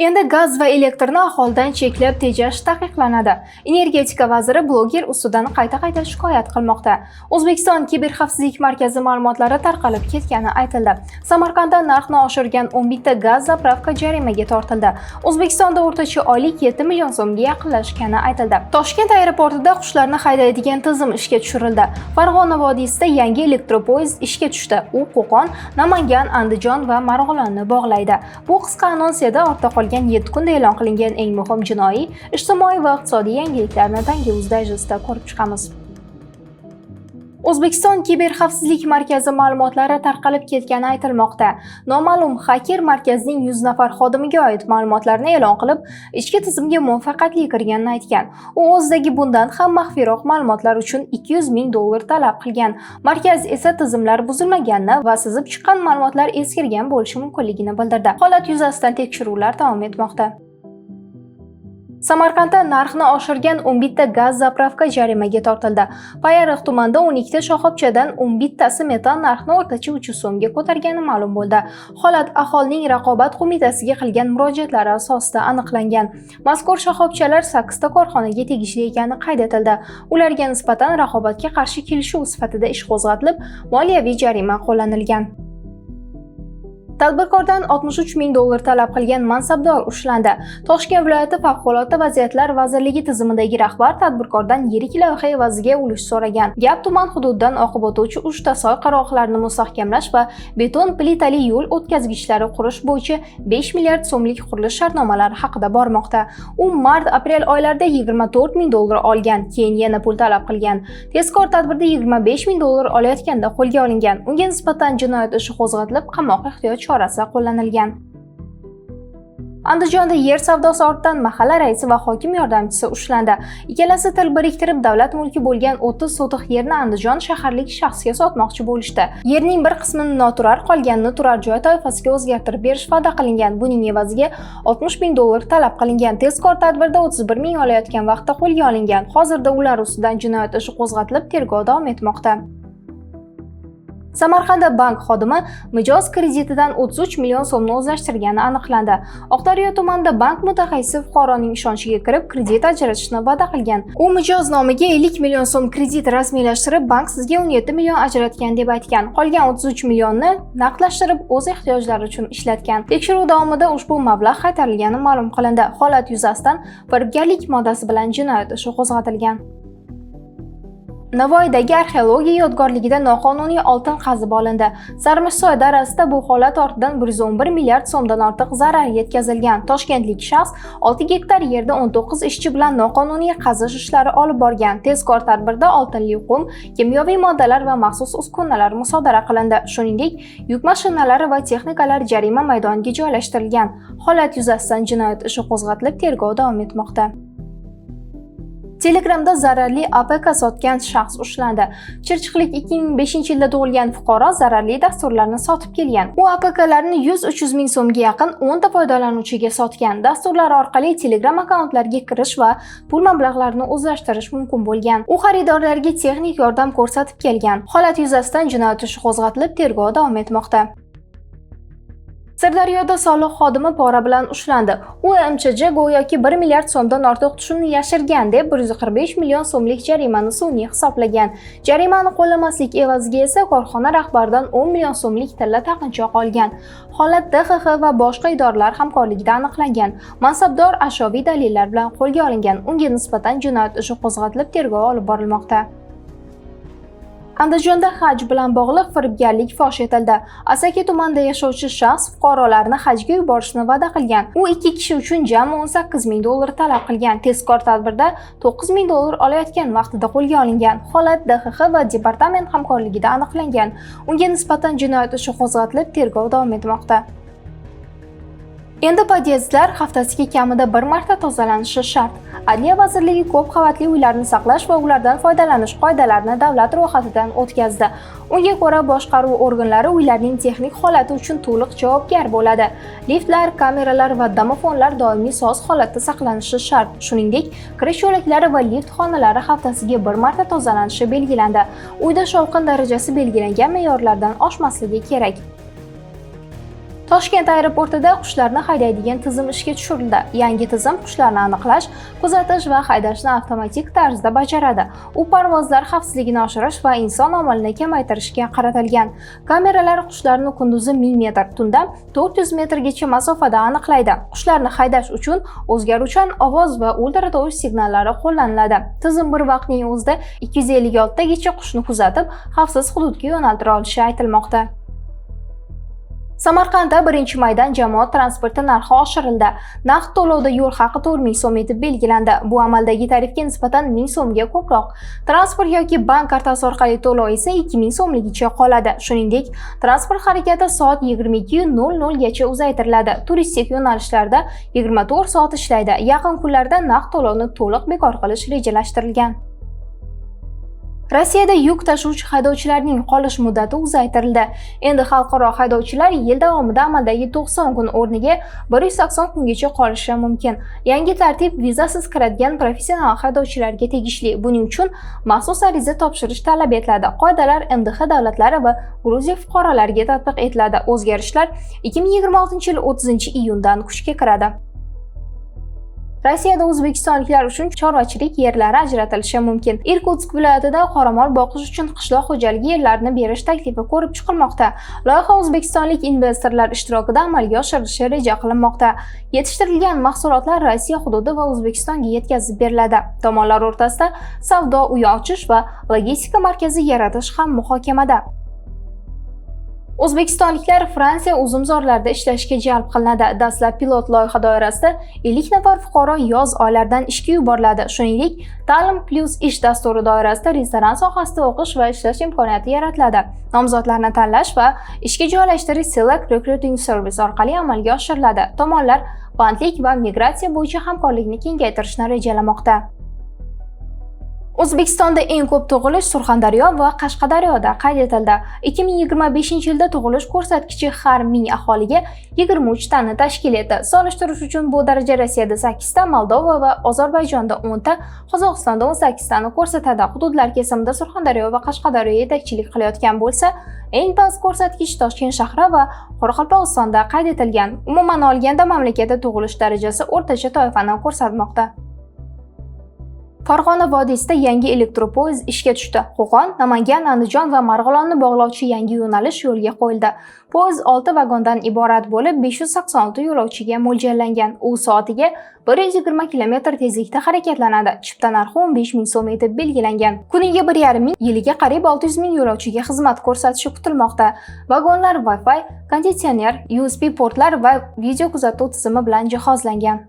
Endi gaz va elektrni aholidan cheklab tejash taqiqlanadi. Energetika vaziri bloger ustidan qayta shikoyat qilmoqda. O'zbekiston kiberxavfsizlik markazi ma'lumotlari tarqalib ketgani aytildi. Samarqandda narxni oshirgan 11 ta gaz zapravka jarimaga tortildi. O'zbekistonda o'rtacha oylik 7 million so'mga yaqinlashgani aytildi. Toshkent aeroportida qushlarni haydaydigan tizim ishga tushirildi. Farg'ona vodiysida yangi elektropoyezd ishga tushdi. U Qo'qon, Namangan, Andijon va Marg'ilonni bog'laydi. Bu qisqa anonsiyada ortda qolgan 7 kunda e'lon qilingan eng muhim jinoiy, ijtimoiy va iqtisodiy yangiliklarni Tangiyuz dayjestida ko'rib chiqamiz. O'zbekiston kiberxavfsizlik markazi ma'lumotlari tarqalib ketgani aytilmoqda. Noma'lum xaker markazning 100 nafar xodimiga oid ma'lumotlarni e'lon qilib, ichki tizimga muvaffaqiyatli kirganini aytgan. U o'zidagi bundan ham maxfiyroq ma'lumotlar uchun $200,000 talab qilgan. Markaz esa tizimlar buzilmaganini va sizib chiqqan ma'lumotlar eskirgan bo'lishi mumkinligini bildirdi. Holat yuzasidan tekshiruvlar davom etmoqda. Samarqandda narxni oshirgan 11 ta gaz zapravka jarimaga tortildi. Payariq tumanida 12 ta shoxobchadan 11 tasi metan narxni o'rtacha 300 so'mga ko'targani ma'lum bo'ldi. Holat aholining raqobat qo'mitasiga qilgan murojaatlari asosida aniqlangan. Mazkur shoxobchalar 8 ta korxonaga tegishli ekani qayd etildi. Ularga nisbatan raqobatga qarshi kelishuv sifatida ish qo'zg'atilib, moliyaviy jarima qo'llanilgan. Tadbirkordan $63,000 talab qilgan mansabdor ushlandi. Toshkent viloyati Favqulodda vaziyatlar vazirligi tizimidagi rahbar tadbirkordan yirik loyiha evaziga ulush so'ragan. Gap tuman hududidan oqib o'tuvchi 3 ta soy qirg'oqlarini mustahkamlash va beton plitali yo'l o'tkazgichlari qurish bo'yicha 5 milliard so'mlik qurilish shartnomalari haqida bormoqda. U mart-aprel oylarida $24,000 olgan, keyin yana pul talab qilgan. Tezkor tadbirda $25,000 olayotganda qo'lga olingan. Unga nisbatan jinoyat ishi qo'zg'atilib, qamoq ehtiyot chorasi qo'llanilgan. Andijonda yer savdosi ortidan mahalla raisi va hokim yordamchisi ushlandi. Ikkalasi til biriktirib davlat mulki bo'lgan 30 sotix yerni Andijon shaharlik shaxsga sotmoqchi bo'lishdi. Yerning bir qismini noturar, qolganini turar joy toifasiga o'zgartirib berish va'da qilingan. Buning evaziga $60,000 talab qilingan. Tezkor tadbirda 31 ming olayotgan vaqtda qo'lga olingan. Hozirda ular ustidan jinoyat ishi qo'zg'atilib, tergov davom etmoqda. Samarqandda bank xodimi mijoz kreditidan 33 million so'mni o'zlashtirgani aniqlandi. Oqdaryo tumanida bank mutaxassisi fuqaroning ishonchiga kirib, kredit ajratishni va'da qilgan. U mijoz nomiga 50 million so'm kredit rasmiylashtirib, bank sizga 17 million ajratgan deb aytgan. Qolgan 33 millionni naqdlashtirib, o'z ehtiyojlari uchun ishlatgan. Tekshiruv davomida ushbu mablag' qaytarilgani ma'lum qilindi. Holat yuzasidan firibgarlik moddasi bilan jinoyat ishi qo'zg'atilgan. Navoiydagi arxeologiya yodgorligida noqonuniy oltin qazib olindi. Sarmishsoy darasida bu holat ortidan 111 milliard so'mdan ortiq zarar yetkazilgan. Toshkentlik shaxs 6 gektar yerda 19 ishchi bilan noqonuniy qazish ishlari olib borgan. Tezkor tadbirda oltinli qum, kimyoviy moddalar va maxsus uskunalar musodara qilindi. Shuningdek, yuk mashinalari va texnikalar jarima maydoniga joylashtirilgan. Holat yuzasidan jinoyat ishi qo'zg'atilib, tergov davom etmoqda. Telegramda zararli APK sotgan shaxs ushlandi. Chirchiqlik 2005-yilda tug'ilgan fuqaro zararli dasturlarni sotib kelgan. U APKlarni 100-300 ming so'mga yaqin 10 ta foydalanuvchiga sotgan. Dasturlar orqali Telegram akkauntlarga kirish va pul mablag'larini o'zlashtirish mumkin bo'lgan. U xaridorlarga texnik yordam ko'rsatib kelgan. Holat yuzasidan jinoyat ishi qo'zg'atilib, tergov davom etmoqda. Sirdaryoda soliq xodimi pora bilan ushlandi. U MChJ go'yoki 1 milliard so'mdan ortiq tushumni yashirgan deb 145 million so'mlik jarimani sun'iy hisoblagan. Jarimani qo'llamaslik evaziga esa korxona rahbaridan 10 million so'mlik tilla taqinchoq olgan. Holat DXX va boshqa idoralar hamkorligida aniqlangan. Mansabdor ashyoviy dalillar bilan qo'lga olingan. Unga nisbatan jinoyat ishi qo'zg'atilib, tergov olib borilmoqda. Andijonda haj bilan bog'liq firibgarlik fosh etildi. Asaka tumanida yashovchi shaxs fuqarolarni hajga yuborishni va'da qilgan. U 2 kishi uchun jami $18,000 talab qilgan. Tezkor tadbirda $9,000 olayotgan vaqtida qo'lga olingan. Holat DXX va departament hamkorligida aniqlangan. Unga nisbatan jinoyat ishi qo'zg'atilib, tergov davom etmoqda. Endi podyezdlar haftasiga kamida 1 marta tozalanishi shart. Adliya vazirligi ko'p qavatli uylarni saqlash va ulardan foydalanish qoidalarini davlat ro'yxatidan o'tkazdi. Unga ko'ra, boshqaruv organlari uylarning texnik holati uchun to'liq javobgar bo'ladi. Liftlar, kameralar va domofonlar doimiy soz holatda saqlanishi shart. Shuningdek, kirish yo'laklari va lift xonalari haftasiga 1 marta tozalanishi belgilandi. Uyda shovqin darajasi belgilangan me'yorlardan oshmasligi kerak. Toshkent aeroportida qushlarni haydaydigan tizim ishga tushirildi. Yangi tizim qushlarni aniqlash, kuzatish va haydashni avtomatik tarzda bajaradi. U parvozlar xavfsizligini oshirish va inson omilini kamaytirishga qaratilgan. Kameralar qushlarni kunduzi 1000 metr, tunda 400 metrgacha masofada aniqlaydi. Qushlarni haydash uchun o'zgaruvchan ovoz va ultratovush signallari qo'llaniladi. Tizim bir vaqtning o'zida 256 tagacha qushni kuzatib, xavfsiz hududga yo'naltira olishi aytilmoqda. Samarqandda 1-maydan jamoat transporti narxi oshirildi. Naqd to'lovda yo'l haqi 4000 so'm etib belgilandi. Bu amaldagi tarifga nisbatan 1000 so'mga ko'proq. Transport yoki bank kartasi orqali to'lov esa 2000 so'mligicha qoladi. Shuningdek, transport harakati soat 22:00 gacha uzaytiriladi. Turistik yo'nalishlarda 24 soat ishlaydi. Yaqin kunlarda naqd to'lovni to'liq bekor qilish rejalashtirilgan. Rossiyada yuk tashuvchi haydovchilarning qolish muddati uzaytirildi. Endi xalqaro haydovchilar yil davomida amaldagi 90 kun o'rniga 180 kungacha qolishi mumkin. Yangi tartib vizasiz kiradigan professional haydovchilarga tegishli. Buning uchun maxsus ariza topshirish talab etiladi. Qoidalar MDH davlatlari va Gruziya fuqarolariga tatbiq etiladi. O'zgarishlar 2026-yil 30-iyundan kuchga kiradi. Rossiyada o'zbekistonliklar uchun chorvachilik yerlari ajratilishi mumkin. Irkutsk viloyatida qoramol boqish uchun qishloq xo'jaligi yerlarini berish taklifi ko'rib chiqilmoqda. Loyiha o'zbekistonlik investorlar ishtirokida amalga oshirilishi reja qilinmoqda. Yetishtirilgan mahsulotlar Rossiya hududi va O'zbekistonga yetkazib beriladi. Tomonlar o'rtasida savdo uyi ochish va logistika markazi yaratish ham muhokamada. O'zbekistonliklar Fransiya uzumzorlarida ishlashga jalb qilinadi. Dastlab pilot loyiha doirasida 50 nafar fuqaro yoz oylaridan ishga yuboriladi. Shuningdek, Ta'lim plus ish dasturi doirasida restoran sohasida o'qish va ishlash imkoniyati yaratiladi. Nomzodlarni tanlash va ishga joylashtirish Select Recruiting Service orqali amalga oshiriladi. Tomonlar bandlik va migratsiya bo'yicha hamkorlikni kengaytirishni rejalamoqda. O'zbekistonda eng ko'p tug'ilish Surxondaryo va Qashqadaryoda qayd etildi. 2025-yilda tug'ilish ko'rsatkichi har 1000 aholiga 23 tani tashkil etdi. Solishtirish uchun bu daraja Rossiyada 8 ta, Moldova va Ozarbayjonda 10 ta, Qozog'istonda 18 tani ko'rsatadi. Hududlar kesimida Surxondaryo va Qashqadaryo yetakchilik qilayotgan bo'lsa, eng past ko'rsatkich Toshkent shahri va Qoraqalpog'istonda qayd etilgan. Umuman olganda mamlakatda tug'ilish darajasi o'rtacha toifani ko'rsatmoqda. Farg'ona vodiysida yangi elektropoyezd ishga tushdi. Qo'qon, Namangan, Andijon va Marg'ilonni bog'lovchi yangi yo'nalish yo'lga qo'yildi. Poyezd 6 vagondan iborat bo'lib, 586 yo'lovchiga mo'ljallangan. U soatiga 120 km tezlikda harakatlanadi. Chipta narxi 15 ming so'm etib belgilangan. Kuniga 1,5 ming, yiliga qariyb 600 ming yo'lovchiga xizmat ko'rsatishi kutilmoqda. Vagonlar Wi-Fi, konditsioner, USB portlar va video kuzatuv tizimi bilan jihozlangan.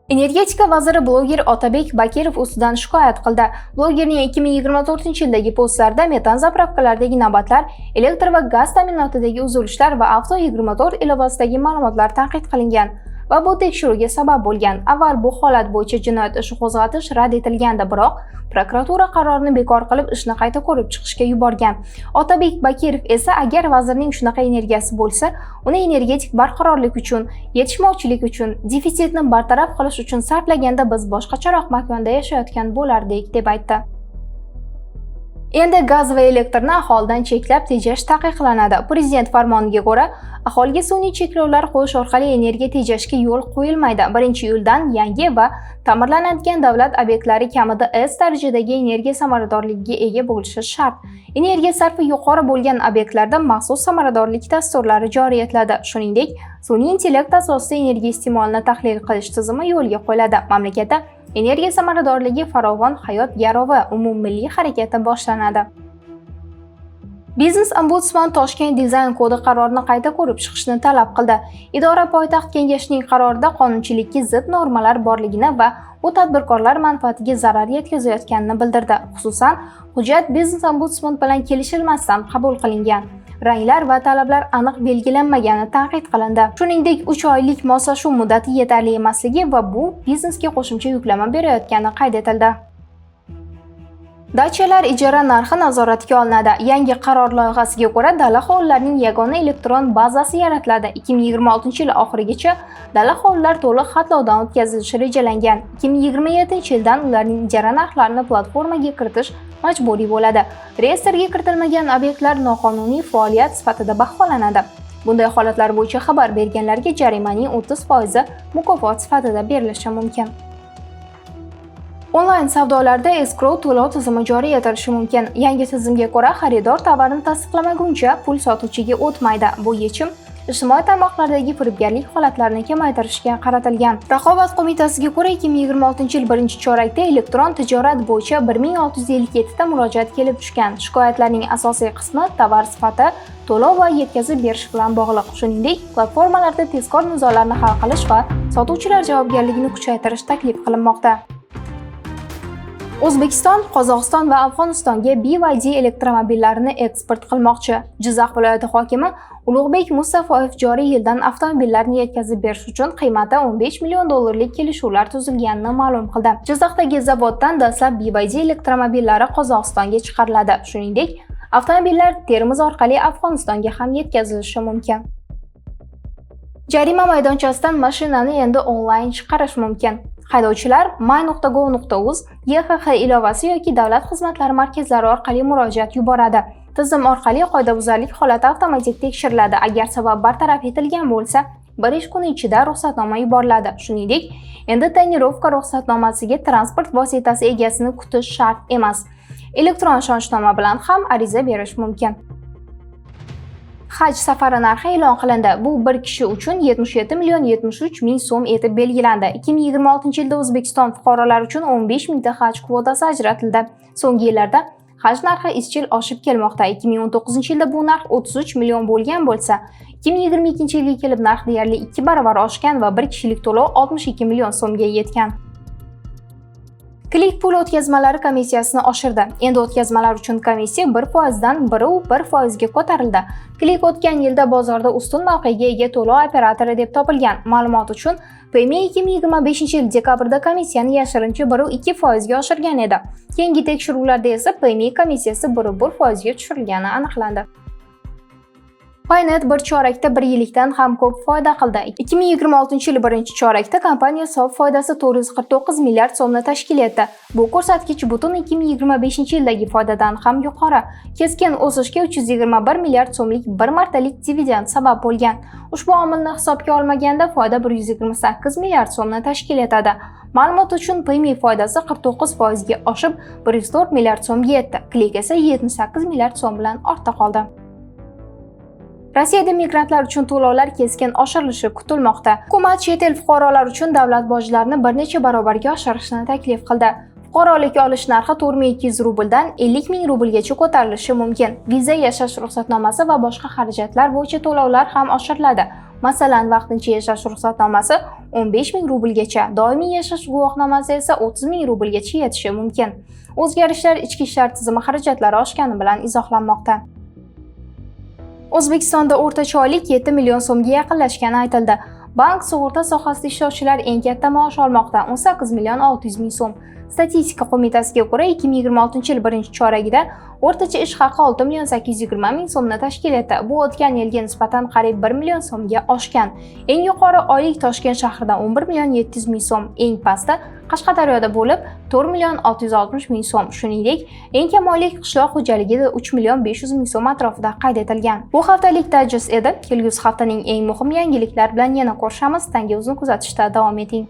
Energetika vaziri bloger Otabek Bakirov ustidan shikoyat qildi. Blogerning 2024-yildagi postlarida metan zapravkalardagi navbatlar, elektr va gaz ta'minotidagi uzilishlar va Avto24 ilovasidagi ma'lumotlar tanqid qilingan va bu tekshiruvga sabab bo'lgan. Avval bu holat bo'yicha jinoyat ishi qo'zg'atish rad etilgandi, biroq prokuratura qarorini bekor qilib ishni qayta ko'rib chiqishga yuborgan. Otabek Bakirov esa agar vazirning shunaqa energiyasi bo'lsa, uni energetik barqarorlik uchun, yetishmovchilik uchun, defitsitni bartaraf qilish uchun sarflaganda biz boshqacharoq makonda yashayotgan bo'lardik, deb aytdi. Endi gaz va elektrni aholidan cheklab tejash taqiqlanadi. Prezident farmoniga ko'ra, aholiga sun'iy cheklovlar qo'yish orqali energiya tejashga yo'l qo'yilmaydi. 1-iyuldan yangi va ta'mirlanadigan davlat obyektlari kamida S darajadagi energiya samaradorligiga ega bo'lishi shart. Energiya sarfi yuqori bo'lgan obyektlarda maxsus samaradorlik dasturlari joriy etiladi. Shuningdek, sun'iy intellekt asosida energiya iste'molini tahlil qilish tizimi yo'lga qo'yiladi. Mamlakatda energiya samaradorligi farovon hayot garovi umummilliy harakati boshlanadi. Biznes ombudsman Toshkent dizayn kodi qarorini qayta ko'rib chiqishni talab qildi. Idora poytaxt kengashining qarorida qonunchilikka zid normalar borligini va u tadbirkorlar manfaatiga zarar yetkazayotganini bildirdi. Xususan, hujjat biznes ombudsman bilan kelishilmasdan qabul qilingan. Ranglar va talablar aniq belgilanmagani tanqid qilindi. Shuningdek, 3 oylik moslashuv muddati yetarli emasligi va bu biznesga qo'shimcha yuklama berayotgani qayd etildi. Dachalar ijara narxi nazoratga olinadi. Yangi qaror loyihasiga ko'ra, dala hovlilarining yagona elektron bazasi yaratiladi. 2026-yil oxirigacha dala hovlilar to'liq xatlovdan o'tkazilishi rejalangan. 2027-yildan ularning ijara narxlarini platformaga kiritish majburiy bo'ladi. Reyestrga kiritilmagan obyektlar noqonuniy faoliyat sifatida baholanadi. Bunday holatlar bo'yicha xabar berganlarga jarimaning 30% mukofot sifatida berilishi mumkin. Onlayn savdolarda escrow to'lov tizimi joriy etilishi mumkin. Yangi tizimga ko'ra, xaridor tovarni tasdiqlamaguncha pul sotuvchiga o'tmaydi. Bu yechim ijtimoiy tarmoqlardagi firibgarlik holatlarini kamaytirishga qaratilgan. Raqobat qo'mitasiga ko'ra, 2026-yil 1-chorakda elektron tijorat bo'yicha 1657 ta murojaat kelib tushgan. Shikoyatlarning asosiy qismi tovar sifati, to'lov va yetkazib berish bilan bog'liq. Shuningdek, platformalarda tezkor nizolarni hal qilish va sotuvchilar javobgarligini kuchaytirish taklif qilinmoqda. O'zbekiston, Qozog'iston va Afg'onistonga BYD elektromobillarini eksport qilmoqchi. Jizzax viloyati hokimi Ulug'bek Mustafoyev joriy yildan avtomobillarni yetkazib berish uchun qiymati $15 million kelishuvlar tuzilganini ma'lum qildi. Jizzaxdagi zavoddan dastlab BYD elektromobillari Qozog'istonga chiqariladi. Shuningdek, avtomobillar Termiz orqali Afg'onistonga ham yetkazilishi mumkin. Jarima maydonchasidan mashinani endi onlayn chiqarish mumkin. Haydovchilar my.go.uz, YHX ilovasi yoki davlat xizmatlari markazlari orqali murojaat yuboradi. Tizim orqali qoidabuzarlik holati avtomatik tekshiriladi. Agar sabab bartaraf etilgan bo'lsa, 1 ish kuni ichida ruxsatnoma yuboriladi. Shuningdek, endi tonirovka ruxsatnomasiga transport vositasi egasini kutish shart emas. Elektron ishonchnoma bilan ham ariza berish mumkin. Haj safari narxi e'lon qilindi. Bu bir kishi uchun 77,73,000 so'm etib belgilandi. 2026-yilda O'zbekiston fuqarolari uchun 15 mingta haj kvotasi ajratildi. So'nggi yillarda haj narxi izchil oshib kelmoqda. 2019-yilda bu narx 33 million bo'lgan bo'lsa, 2022-yilga kelib narx deyarli 2 barobar oshgan va bir kishilik to'lov 62 million so'mga yetgan. Klik pul o'tkazmalari komissiyasini oshirdi. Endi o'tkazmalar uchun komissiya 1% dan 1% ga ko'tarildi. Klik o'tgan yilda bozorda ustun mavqega ega to'lov operatori deb topilgan. Ma'lumot uchun, PayMe 2025-yil dekabrda komissiyani yashirincha 1-2% ga oshirgan edi. Keyingi tekshiruvlarda esa PayMe komissiyasi 1% ga tushirilgani aniqlandi. Paynet bir chorakda 1 yillikdan ham ko'p foyda qildi. 2026-yil 1-chorakda kompaniya sof foydasi 449 milliard so'mni tashkil etdi. Bu ko'rsatkich butun 2025-yildagi foydadan ham yuqori. Keskin o'sishga 321 milliard so'mlik bir martalik dividend sabab bo'lgan. Ushbu omilni hisobga olmaganda foyda 128 milliard so'mni tashkil etadi. Ma'lumot uchun, PayMe foydasi 49% ga oshib 104 milliard so'mga yetdi. Klik esa 78 milliard so'm bilan ortda qoldi. Rossiyada migrantlar uchun to'lovlar keskin oshirilishi kutilmoqda. Hukumat chet el fuqarolari uchun davlat bojlarini bir necha barobarga oshirishni taklif qildi. Fuqarolik olish narxi 4200 rubldan 50 ming rublgacha ko'tarilishi mumkin. Viza, yashash ruxsatnomasi va boshqa xarajatlar bo'yicha to'lovlar ham oshiriladi. Masalan, vaqtincha yashash ruxsatnomasi 15 ming rublgacha, doimiy yashash guvohnomasi esa 30 ming rublgacha yetishi mumkin. O'zgarishlar ichki ishlar tizimi xarajatlari oshgani bilan izohlanmoqda. O'zbekistonda o'rtacha oylik 7 million so'mga yaqinlashgani aytildi. Bank sug'urta sohasida ishlovchilar eng katta maosh olmoqda, 18 million 600 ming so'm. Statistika qo'mitasiga ko'ra, 2026-yil 1-choragida o'rtacha ish haqi 6 million 820 ming so'mni tashkil etdi. Bu o'tgan yilga nisbatan qariyb 1 million so'mga oshgan. Eng yuqori oylik Toshkent shahridan 11 million 700 ming so'm, eng pasti Qashqadaryoda bo'lib 4 million 660 ming so'm. Shuningdek, eng kam oylik qishloq xo'jaligida 3 million 500 ming so'm atrofida qayd etilgan. Bu haftalik Digest edi. Kelgusi haftaning eng muhim yangiliklar bilan yana ko'rishamiz. Tangi uzni kuzatishda davom eting.